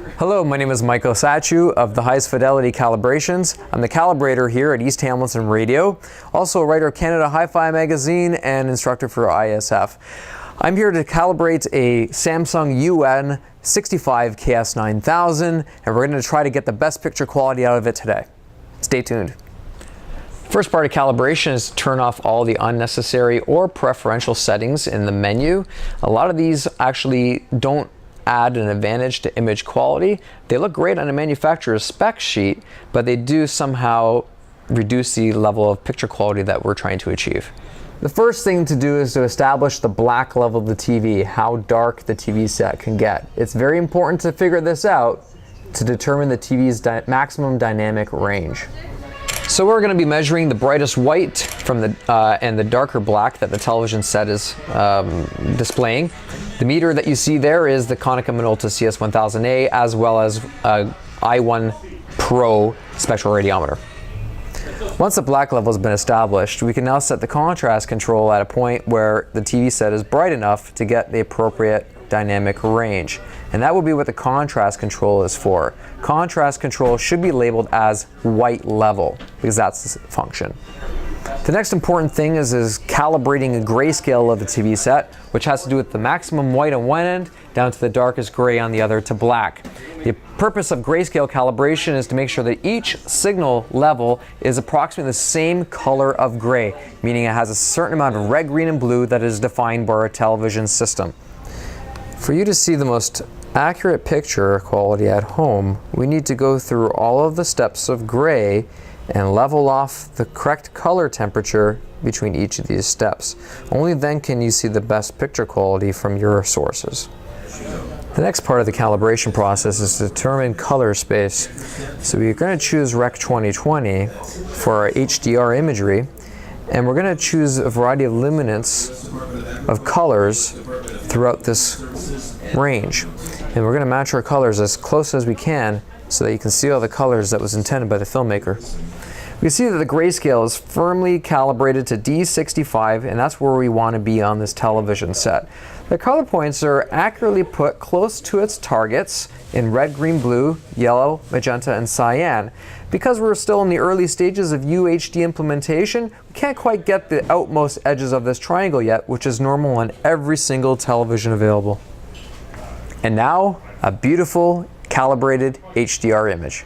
Hello, my name is Michael Sachu of the Highest Fidelity Calibrations. I'm the calibrator here at East Hamilton Radio, also a writer of Canada Hi-Fi Magazine and instructor for ISF. I'm here to calibrate a Samsung UN 65 KS9000, and we're going to try to get the best picture quality out of it today. Stay tuned. First part of calibration is to turn off all the unnecessary or preferential settings in the menu. A lot of these actually don't add an advantage to image quality. They look great on a manufacturer's spec sheet, but they do somehow reduce the level of picture quality that we're trying to achieve. The first thing to do is to establish the black level of the TV, how dark the TV set can get. It's very important to figure this out to determine the TV's maximum dynamic range. So we're going to be measuring the brightest white from and the darker black that the television set is displaying. The meter that you see there is the Konica Minolta CS1000A, as well as i1 Pro spectral radiometer. Once the black level has been established, we can now set the contrast control at a point where the TV set is bright enough to get the appropriate dynamic range. And that will be what the contrast control is for. Contrast control should be labeled as white level, because that's the function. The next important thing is calibrating a grayscale of the TV set, which has to do with the maximum white on one end down to the darkest gray on the other to black. The purpose of grayscale calibration is to make sure that each signal level is approximately the same color of gray, meaning it has a certain amount of red, green, and blue that is defined by our television system. For you to see the most accurate picture quality at home, we need to go through all of the steps of gray and level off the correct color temperature between each of these steps. Only then can you see the best picture quality from your sources. The next part of the calibration process is to determine color space. So we're going to choose Rec 2020 for our HDR imagery, and we're going to choose a variety of luminance of colors throughout this range. And we're going to match our colors as close as we can so that you can see all the colors that was intended by the filmmaker. We see that the grayscale is firmly calibrated to D65, and that's where we want to be on this television set. The color points are accurately put close to its targets in red, green, blue, yellow, magenta, and cyan. Because we're still in the early stages of UHD implementation, we can't quite get the outmost edges of this triangle yet, which is normal on every single television available. And now, a beautiful, calibrated HDR image.